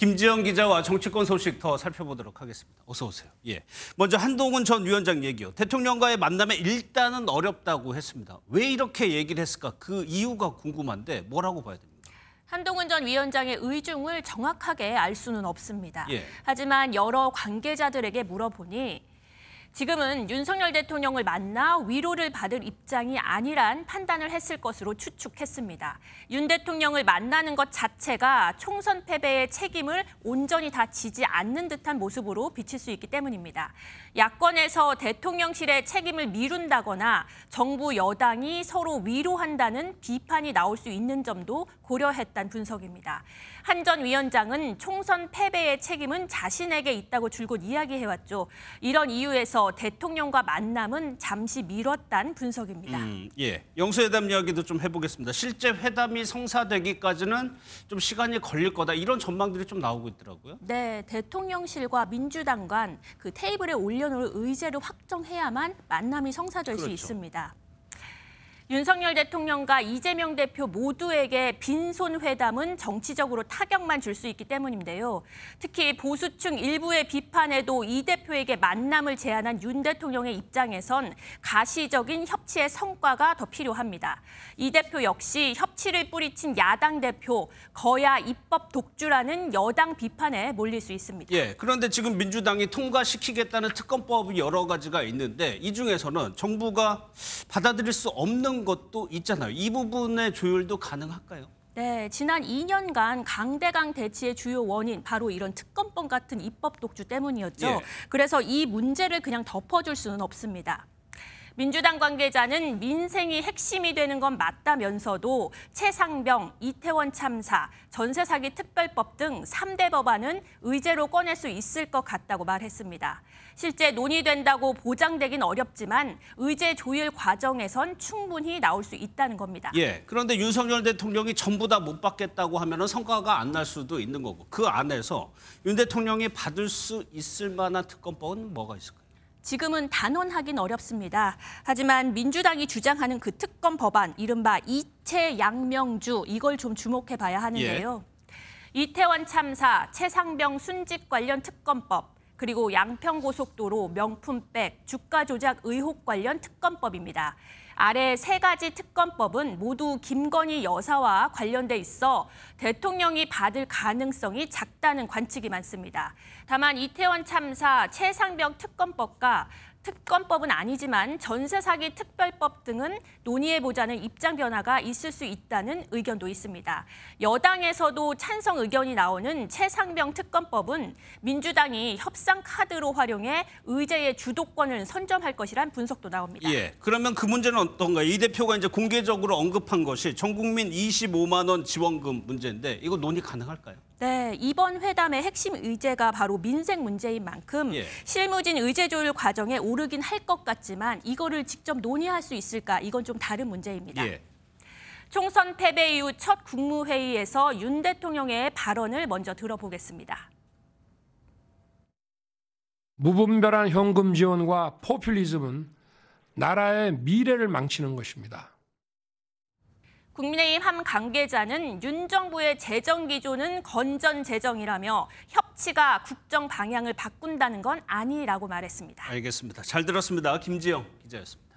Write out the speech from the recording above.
김지영 기자와 정치권 소식 더 살펴보도록 하겠습니다. 어서 오세요. 예. 먼저 한동훈 전 위원장 얘기요. 대통령과의 만남에 일단은 어렵다고 했습니다. 왜 이렇게 얘기를 했을까? 그 이유가 궁금한데 뭐라고 봐야 됩니까? 한동훈 전 위원장의 의중을 정확하게 알 수는 없습니다. 예. 하지만 여러 관계자들에게 물어보니 지금은 윤석열 대통령을 만나 위로를 받을 입장이 아니란 판단을 했을 것으로 추측했습니다. 윤 대통령을 만나는 것 자체가 총선 패배의 책임을 온전히 다 지지 않는 듯한 모습으로 비칠 수 있기 때문입니다. 야권에서 대통령실의 책임을 미룬다거나 정부 여당이 서로 위로한다는 비판이 나올 수 있는 점도 고려했다는 분석입니다. 한 전 위원장은 총선 패배의 책임은 자신에게 있다고 줄곧 이야기해왔죠. 이런 이유에서 대통령과 만남은 잠시 미뤘다는 분석입니다. 예, 영수회담 이야기도 좀 해보겠습니다. 실제 회담이 성사되기까지는 좀 시간이 걸릴 거다 이런 전망들이 좀 나오고 있더라고요. 네, 대통령실과 민주당 간 그 테이블에 올려놓을 의제를 확정해야만 만남이 성사될 수 있습니다. 윤석열 대통령과 이재명 대표 모두에게 빈손 회담은 정치적으로 타격만 줄 수 있기 때문인데요. 특히 보수층 일부의 비판에도 이 대표에게 만남을 제안한 윤 대통령의 입장에선 가시적인 협치의 성과가 더 필요합니다. 이 대표 역시 협치를 뿌리친 야당 대표, 거야 입법 독주라는 여당 비판에 몰릴 수 있습니다. 예, 그런데 지금 민주당이 통과시키겠다는 특검법이 여러 가지가 있는데 이 중에서는 정부가 받아들일 수 없는 것도 있잖아요. 이 부분의 조율도 가능할까요? 네, 지난 2년간 강대강 대치의 주요 원인 바로 이런 특검법 같은 입법 독주 때문이었죠. 예. 그래서 이 문제를 그냥 덮어줄 수는 없습니다. 민주당 관계자는 민생이 핵심이 되는 건 맞다면서도 최상병, 이태원 참사, 전세 사기 특별법 등 3대 법안은 의제로 꺼낼 수 있을 것 같다고 말했습니다. 실제 논의된다고 보장되긴 어렵지만 의제 조율 과정에선 충분히 나올 수 있다는 겁니다. 예, 그런데 윤석열 대통령이 전부 다 못 받겠다고 하면 성과가 안 날 수도 있는 거고 그 안에서 윤 대통령이 받을 수 있을 만한 특검법은 뭐가 있을까요? 지금은 단언하긴 어렵습니다. 하지만 민주당이 주장하는 그 특검 법안, 이른바 이채양명주, 이걸 좀 주목해 봐야 하는데요. 이태원 참사, 최상병 순직 관련 특검법, 그리고 양평고속도로 명품백, 주가 조작 의혹 관련 특검법입니다. 아래 세 가지 특검법은 모두 김건희 여사와 관련돼 있어 대통령이 받을 가능성이 작다는 관측이 많습니다. 다만 이태원 참사 최상병 특검법과 특검법은 아니지만 전세 사기 특별법 등은 논의해보자는 입장 변화가 있을 수 있다는 의견도 있습니다. 여당에서도 찬성 의견이 나오는 최상병 특검법은 민주당이 협상 카드로 활용해 의제의 주도권을 선점할 것이란 분석도 나옵니다. 예, 그러면 그 문제는 어떤가요? 이 대표가 이제 공개적으로 언급한 것이 전 국민 25만 원 지원금 문제인데 이거 논의 가능할까요? 네, 이번 회담의 핵심 의제가 바로 민생 문제인 만큼 실무진 의제 조율 과정에 오르긴 할 것 같지만 이거를 직접 논의할 수 있을까? 이건 좀 다른 문제입니다. 총선 패배 이후 첫 국무회의에서 윤 대통령의 발언을 먼저 들어보겠습니다. 무분별한 현금 지원과 포퓰리즘은 나라의 미래를 망치는 것입니다. 국민의힘 한 관계자는 윤 정부의 재정 기조는 건전 재정이라며 협치가 국정 방향을 바꾼다는 건 아니라고 말했습니다. 알겠습니다. 잘 들었습니다. 김지영 기자였습니다.